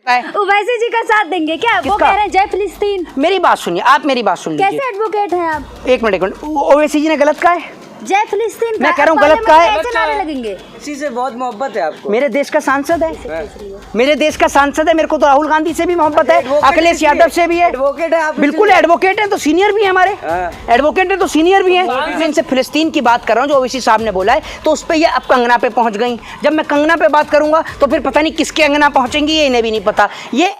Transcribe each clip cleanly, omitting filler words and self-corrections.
ओवैसी जी का साथ देंगे क्या? वो कह रहे हैं जय फिलिस्तीन। मेरी बात सुनिए, आप मेरी बात सुन लीजिए। कैसे एडवोकेट हैं आप? एक मिनट, ओवैसी जी ने गलत कहा है? जय फिलिस्तीन मैं कह रहा हूँ गलत कहा है। ऐसे नारे लगेंगे। इसी से बहुत मोहब्बत है आपको। मेरे देश का सांसद है, मेरे देश का सांसद है। मेरे को तो राहुल गांधी से भी मोहब्बत है, अखिलेश यादव से भी है। एडवोकेट है आप। बिल्कुल एडवोकेट है, तो सीनियर भी है हमारे। एडवोकेट है तो सीनियर भी है। मैं इनसे फिलिस्तीन की बात कर रहा हूँ जो ओवैसी साहब ने बोला है, तो उस पर ये अब कंगना पे पहुंच गई। जब मैं कंगना पे बात करूंगा तो फिर पता नहीं किसके अंगना पहुंचेंगी, ये इन्हें भी नहीं पता। ये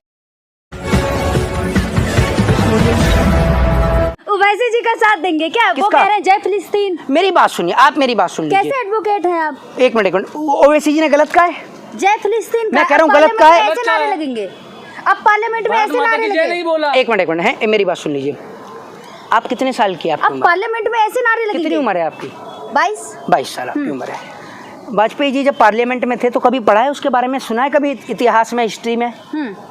ओवैसी जी का साथ देंगे क्या? वो कह रहे हैं जय फिलिस्तीन। मेरी बात सुनिए, आप मेरी बात सुन लीजिए। कैसे एडवोकेट हैं आप? एक मिनट, ओवैसी जी ने गलत कहा है? जय फिलिस्तीन। मैं कह रहा हूँ गलत कहा है। ऐसे नारे लगेंगे। अब पार्लियामेंट में ऐसे नारे लगेंगे। एक मिनट है, मेरी बात सुन लीजिए। आप कितने साल की है? अब पार्लियामेंट में ऐसे नारे लगेंगे। कितनी उम्र है आपकी? 22 साल आपकी उम्र है। वाजपेयी जी जब पार्लियामेंट में थे तो कभी पढ़ा है उसके बारे में, सुना है कभी इतिहास में, हिस्ट्री में?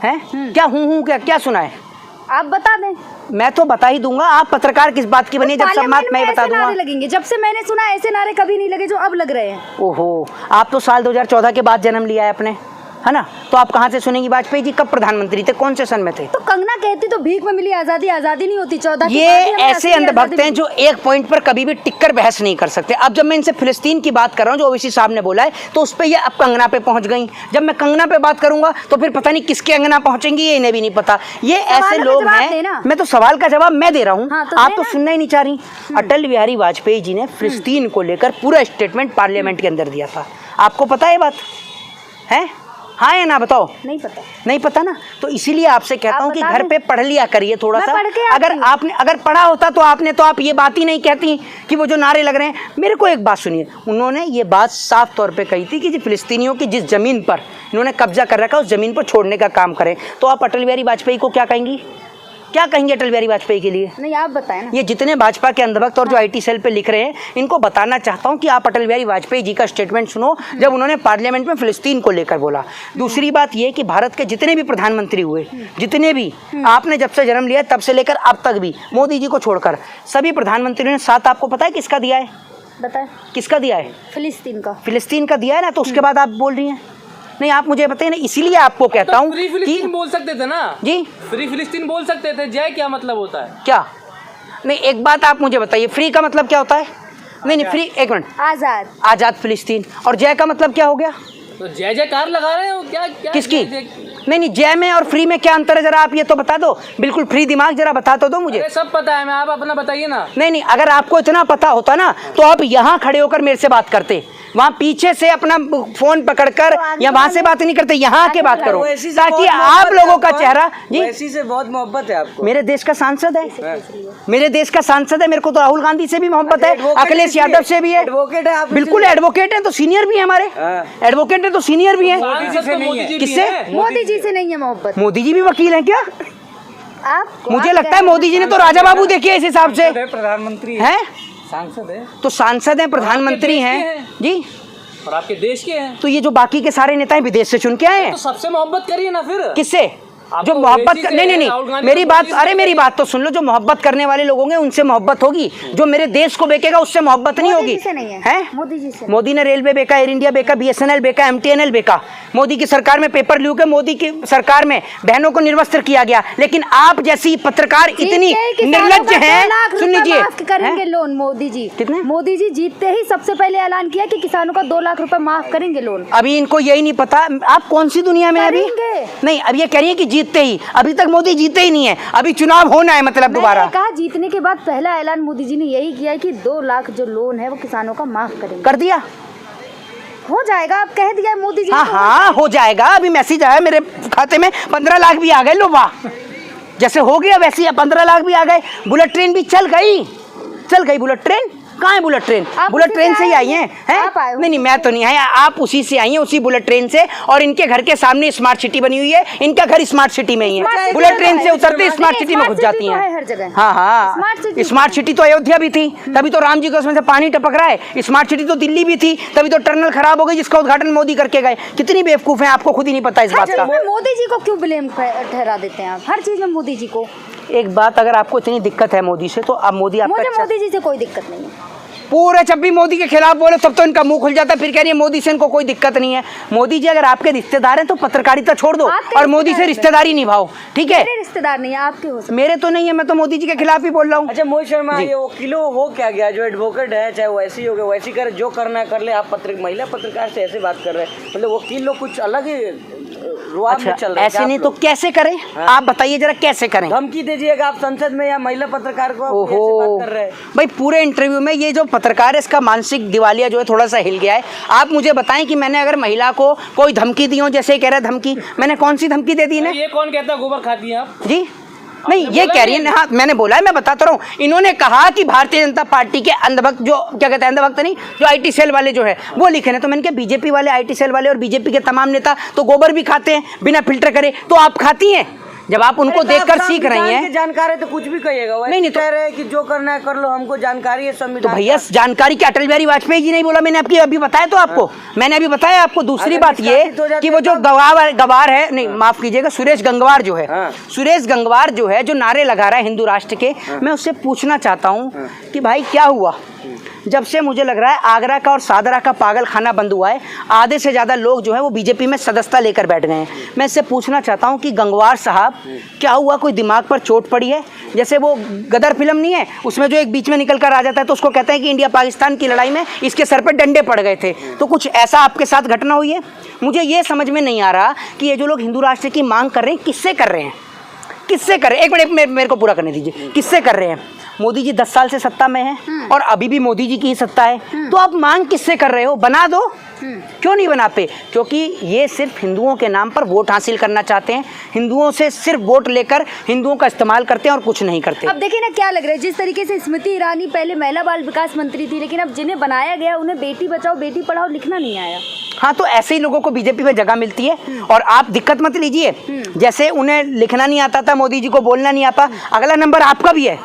है क्या हूँ क्या सुना है? आप बता दें। मैं तो बता ही दूंगा। आप पत्रकार किस बात की बनी? जब सब बात मैं बता दूंगा। नारे लगेंगे। जब से मैंने सुना ऐसे नारे कभी नहीं लगे जो अब लग रहे हैं। ओहो, आप तो साल 2014 के बाद जन्म लिया है अपने, है ना? तो आप कहाँ से सुनेंगी? वाजपेयी जी कब प्रधानमंत्री थे, कौन से सन में थे? तो कंगना कहती तो भीख में मिली आजादी, आजादी नहीं होती 14 ये ऐसे अंधभक्त हैं जो एक पॉइंट पर कभी भी टिककर बहस नहीं कर सकते। अब जब मैं इनसे फिलिस्तीन की बात कर रहा हूँ जो ओवैसी साहब ने बोला है, तो उस पर ये अब कंगना पे पहुंच गई। जब मैं कंगना पे बात करूंगा तो फिर पता नहीं किसके अंगना पहुंचेंगी, ये इन्हें भी नहीं पता। ये ऐसे लोग हैं। मैं तो सवाल का जवाब मैं दे रहा हूँ, आप तो सुनना ही नहीं चाह रही। अटल बिहारी वाजपेयी जी ने फिलिस्तीन को लेकर पूरा स्टेटमेंट पार्लियामेंट के अंदर दिया था। आपको पता है बात है? हाँ या ना बताओ? नहीं पता ना। तो इसीलिए आपसे कहता हूँ कि घर पे पढ़ लिया करिए थोड़ा सा। अगर पढ़ा होता तो आप ये बात ही नहीं कहती कि वो जो नारे लग रहे हैं। मेरे को एक बात सुनिए, उन्होंने ये बात साफ तौर पे कही थी कि फिलिस्तीनियों की जिस जमीन पर इन्होंने कब्जा कर रखा है उस जमीन पर छोड़ने का काम करें। तो आप अटल बिहारी वाजपेयी को क्या कहेंगी? क्या कहेंगे अटल बिहारी वाजपेयी के लिए? नहीं, आप बताएं ना। ये जितने भाजपा के अंधभक्त और जो आईटी सेल पे लिख रहे हैं, इनको बताना चाहता हूं कि आप अटल बिहारी वाजपेयी जी का स्टेटमेंट सुनो जब उन्होंने पार्लियामेंट में फिलिस्तीन को लेकर बोला। दूसरी बात ये कि भारत के जितने भी प्रधानमंत्री हुए, जितने भी, आपने जब से जन्म लिया तब से लेकर अब तक भी, मोदी जी को छोड़कर सभी प्रधानमंत्रियों ने साथ, आपको पता है किसका दिया है? बताएं। किसका दिया है? फिलिस्तीन का दिया है ना। तो उसके बाद आप बोल रही हैं नहीं, आप मुझे बताइए ना। इसीलिए आपको कहता हूँ फ्री फिलिस्तीन बोल सकते थे ना जी, फ्री फिलिस्तीन बोल सकते थे। जय क्या मतलब होता है? क्या नहीं, एक बात आप मुझे बताइए, फ्री का मतलब क्या होता है? नहीं, फ्री, एक मिनट, आजाद फिलिस्तीन। और जय का मतलब क्या हो गया? तो जय जयकार लगा रहे हो क्या? किसकी? नहीं, जय में और फ्री में क्या अंतर है, जरा आप ये तो बता दो। बिल्कुल फ्री दिमाग, जरा बता तो दो मुझे। सब पता है, मैं आप अपना बताइए ना। नहीं, अगर आपको इतना पता होता ना तो आप यहाँ खड़े होकर मेरे से बात करते, वहाँ पीछे से अपना फोन पकड़कर या वहाँ से बात नहीं करते, यहाँ आके बात करो ताकि आप लोगों का चेहरा। जी, ओवैसी से बहुत मोहब्बत है आपको। मेरे देश का सांसद है, मेरे देश का सांसद है। मेरे को तो राहुल गांधी से भी मोहब्बत है, अखिलेश यादव से भी है। एडवोकेट है आप। बिल्कुल एडवोकेट है तो सीनियर भी है हमारे। एडवोकेट है तो सीनियर भी है। किससे? मोदी जी से नहीं है मोहब्बत। मोदी जी भी वकील हैं क्या? आप मुझे लगता है मोदी जी ने तो राजा बाबू देखे इस हिसाब से। प्रधानमंत्री हैं, सांसद है तो सांसद हैं, प्रधानमंत्री हैं जी, और आपके देश के हैं। तो ये जो बाकी के सारे नेता हैं विदेश से चुन के आए हैं। तो सबसे मोहब्बत करिए ना फिर। किससे? जो मोहब्बत नहीं, मेरी बात तो सुन लो। जो मोहब्बत करने वाले लोग होंगे उनसे मोहब्बत होगी, जो मेरे देश को बेचेगा उससे मोहब्बत नहीं होगी। मोदी जी से। मोदी ने रेलवे बेचा, एयर इंडिया बेचा, BSNL बेचा, MTNL बेचा। मोदी की सरकार में पेपर लीक है, मोदी की सरकार में बहनों को निर्वस्त्र किया गया। लेकिन आप जैसी पत्रकार इतनी निर्लज्ज हैं। सुन लीजिए, करेंगे लोन मोदी जी। कितने? मोदी जी जीतते ही सबसे पहले ऐलान किया कि किसानों का 2 लाख रुपए माफ करेंगे लोन। अभी इनको यही नहीं पता आप कौन सी दुनिया में अभी नहीं। अब ये कह रही है कि जीतते ही, अभी तक मोदी जीते ही नहीं है, अभी चुनाव होना है मतलब दोबारा। कहा जीतने के बाद पहला ऐलान मोदी जी ने यही किया कि 2 लाख जो लोन है वो किसानों का माफ करेंगे। कर दिया, हो जाएगा। आप कह दिया मोदी जी। हाँ, हो जाएगा। अभी मैसेज आया मेरे खाते में 15 लाख भी आ गए। लो वाह, जैसे हो गया वैसे ही 15 लाख भी आ गए। बुलेट ट्रेन भी चल गई बुलेट ट्रेन। कहाँ है बुलेट ट्रेन? बुलेट ट्रेन से ही आई हैं? नहीं, मैं तो नहीं आई, आप उसी से आई हैं, उसी बुलेट ट्रेन से। और इनके घर के सामने स्मार्ट सिटी बनी हुई है, इनका घर स्मार्ट सिटी में ही है। बुलेट ट्रेन से उतरते स्मार्ट सिटी में घुस जाती हैं। हाँ, स्मार्ट सिटी तो अयोध्या भी थी, तभी तो राम जी को उसमें से पानी टपक रहा है। स्मार्ट सिटी तो दिल्ली भी थी, तभी तो टनल खराब हो गई जिसका उद्घाटन मोदी करके गए। कितनी बेवकूफ है, आपको खुद ही नहीं पता इस बात का। मोदी जी को क्यों ब्लेम ठहरा देते हैं आप हर चीज में? मोदी जी को एक बात, अगर आपको इतनी दिक्कत है मोदी से तो अब मोदी आपका, मुझे मोदी जी से कोई दिक्कत नहीं है। पूरे जब भी मोदी के खिलाफ बोले तब तो इनका मुंह खुल जाता है, फिर कह रही है मोदी से इनको कोई दिक्कत नहीं है। मोदी जी अगर आपके रिश्तेदार हैं तो पत्रकारिता छोड़ दो आपके और मोदी से रिश्तेदारी निभाओ, ठीक है। मेरे रिश्तेदार नहीं है, आपके हो सकते मेरे तो नहीं है, मैं तो मोदी जी के खिलाफ ही बोल रहा हूँ। अच्छा मोहित शर्मा, ये वकीलों हो क्या गया, जो एडवोकेट है चाहे वो ऐसी हो गए वैसी कर, जो करना है कर ले। आप महिला पत्रकार से ऐसे बात कर रहे हैं, मतलब वकील लोग कुछ अलग ही रुआब में चल रहे हैं। ऐसे नहीं तो कैसे करें? आप बताइए जरा कैसे करें? धमकी दीजिएगा आप संसद में या महिला पत्रकार को आप ऐसे बात कर रहे हैं? भाई पूरे इंटरव्यू में ये जो पत्रकार है इसका मानसिक दिवालिया जो है थोड़ा सा हिल गया है। आप मुझे बताएं कि मैंने अगर महिला को कोई धमकी दी हो, जैसे कह रहा है धमकी, मैंने कौन सी धमकी दे दी ना? ये कौन कहता है गोबर खाती हैं आप? जी नहीं, ये कह रही है ना, हाँ मैंने बोला है, मैं बताता रहा हूँ। इन्होंने कहा कि भारतीय जनता पार्टी के अंधभक्त, जो क्या कहते हैं अंधभक्त नहीं, जो आईटी सेल वाले जो है वो लिखे हैं। तो मैंने कहा बीजेपी वाले, आईटी सेल वाले और बीजेपी के तमाम नेता तो गोबर भी खाते हैं बिना फिल्टर करे, तो आप खाती हैं? जब आप उनको देखकर सीख रही हैं। जानकार है तो कुछ भी कहिएगा। नहीं तो कह रहे हैं कि जो करना है कर लो, हमको जानकारी है संविधान। तो भैया जानकारी की अटल बिहारी वाजपेयी जी नहीं बोला, मैंने आपकी अभी बताया तो आपको, मैंने अभी बताया आपको। दूसरी बात ये कि वो जो गवार है, नहीं माफ कीजिएगा, सुरेश गंगवार जो है, सुरेश गंगवार जो है, जो नारे लगा रहा है हिंदू राष्ट्र के, मैं उससे पूछना चाहता हूँ कि भाई क्या हुआ जब से मुझे लग रहा है आगरा का और सादरा का पागल खाना बंद हुआ है, आधे से ज़्यादा लोग जो है वो बीजेपी में सदस्यता लेकर बैठ गए हैं। मैं इससे पूछना चाहता हूं कि गंगवार साहब क्या हुआ, कोई दिमाग पर चोट पड़ी है? जैसे वो गदर फिल्म नहीं है, उसमें जो एक बीच में निकल कर आ जाता है तो उसको कहते हैं कि इंडिया पाकिस्तान की लड़ाई में इसके सर पर डंडे पड़ गए थे, तो कुछ ऐसा आपके साथ घटना हुई है? मुझे ये समझ में नहीं आ रहा कि ये जो लोग हिंदू राष्ट्र की मांग कर रहे हैं किससे कर रहे हैं, किससे कर रहे हैं? एक मिनट मेरे को पूरा करने दीजिए। किससे कर रहे हैं? मोदी जी 10 साल से सत्ता में हैं और अभी भी मोदी जी की ही सत्ता है, तो आप मांग किससे कर रहे हो? बना दो, क्यों नहीं बना पे? क्योंकि ये सिर्फ हिंदुओं के नाम पर वोट हासिल करना चाहते हैं, हिंदुओं से सिर्फ वोट लेकर हिंदुओं का इस्तेमाल करते हैं और कुछ नहीं करते। अब देखिए ना क्या लग रहा है, जिस तरीके से स्मृति ईरानी पहले महिला बाल विकास मंत्री थी, लेकिन अब जिन्हें बनाया गया उन्हें बेटी बचाओ बेटी पढ़ाओ लिखना नहीं आया। हाँ, तो ऐसे ही लोगों को बीजेपी में जगह मिलती है और आप दिक्कत मत लीजिए। जैसे उन्हें लिखना नहीं आता था, मोदी जी को बोलना नहीं आता, अगला नंबर आपका भी है।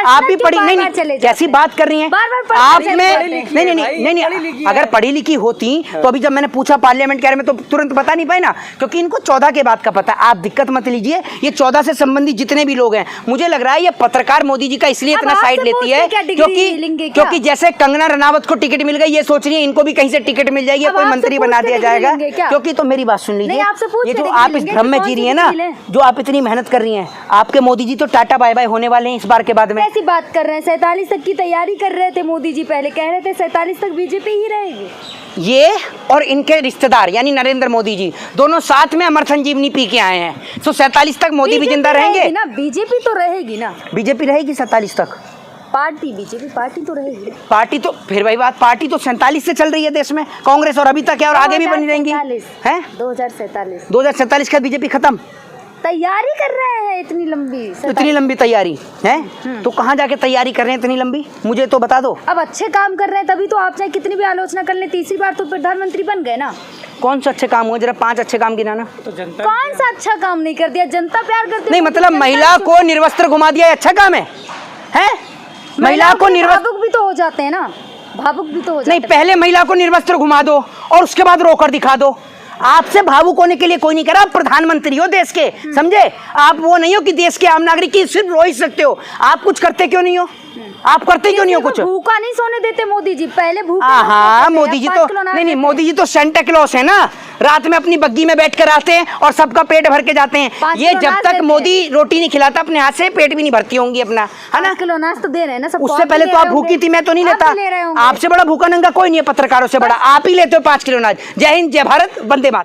आप भी पढ़ी नहीं, कैसी बात कर रही हैं आप? में नहीं, अगर पढ़ी लिखी होती तो अभी जब मैंने पूछा पार्लियामेंट के बारे में तो तुरंत बता नहीं पाए ना, क्योंकि इनको 14 के बाद का पता है। आप दिक्कत मत लीजिए, ये 14 से संबंधित जितने भी लोग हैं, मुझे लग रहा है ये पत्रकार मोदी जी का इसलिए इतना साइड लेती है क्योंकि जैसे कंगना रनावत को टिकट मिल गई, ये सोच रही है इनको भी कहीं से टिकट मिल जाएगी, कोई मंत्री बना दिया जाएगा। क्योंकि तो मेरी बात सुन लीजिए, ये जो आप इस भ्रम में जी रही है ना, जो आप इतनी मेहनत कर रही हैं, आपके मोदी जी तो टाटा बाय बाय होने वाले हैं इस बार के बाद में। ऐसी बात कर रहे हैं, 47 तक की तैयारी कर रहे थे मोदी जी, पहले कह रहे थे 47 तक बीजेपी ही रहेगी। ये और इनके रिश्तेदार यानी नरेंद्र मोदी जी दोनों साथ में अमर संजीवनी पी के आए हैं, तो 47 तक मोदी भी जिंदा रहेंगे ना, बीजेपी तो रहेगी ना, बीजेपी रहेगी 47 तक। पार्टी बीजेपी पार्टी तो रहेगी, पार्टी तो फिर वही बात, पार्टी तो 47 से चल रही है देश में, कांग्रेस और अभी तक है और आगे भी बनी रहेंगी। हैं 2047 के बाद बीजेपी खत्म। तैयारी कर रहे हैं इतनी लंबी तैयारी है, तो कहाँ जाके तैयारी कर रहे हैं इतनी लंबी, मुझे तो बता दो। अब अच्छे काम कर रहे हैं तभी तो आप चाहे कितनी भी आलोचना कर ले, तीसरी बार तो प्रधानमंत्री बन गए ना। कौन सा अच्छे काम हुआ, जरा 5 अच्छे काम गिनाना। तो जनता कौन सा अच्छा काम नहीं कर दिया, जनता प्यार करती नहीं, मतलब महिला को निर्वस्त्र घुमा दिया, अच्छा काम है? महिला को भावुक भी तो हो जाते हैं ना, भावुक भी तो हो जाते हैं। नहीं, पहले महिला को निर्वस्त्र घुमा दो और उसके बाद रोकर दिखा दो। आपसे भावुक होने के लिए कोई नहीं करा, आप प्रधानमंत्री हो देश के, समझे? आप वो नहीं हो कि देश के आम नागरिक की सिर्फ रो ही सकते हो, आप कुछ करते क्यों नहीं हो? आप करते क्यों नहीं हो कुछ? भूखा नहीं सोने देते मोदी जी, पहले भूखा। हाँ, मोदी जी तो नहीं, मोदी जी तो सेंटा क्लॉस है ना, रात में अपनी बग्गी में बैठ कर आते हैं और सबका पेट भर के जाते हैं। ये जब तक मोदी रोटी नहीं खिलाता अपने हाथ से, पेट भी नहीं भरती होंगी अपना, है ना? 5 किलो अनाज तो दे रहे हैं ना सब। उससे पहले तो आप भूखी थी, मैं तो नहीं लेता। आपसे बड़ा भूखा नंगा कोई नहीं है, पत्रकारों से बड़ा आप ही लेते हो 5 किलो अनाज। जय हिंद, जय भारत, वंदे मातरम।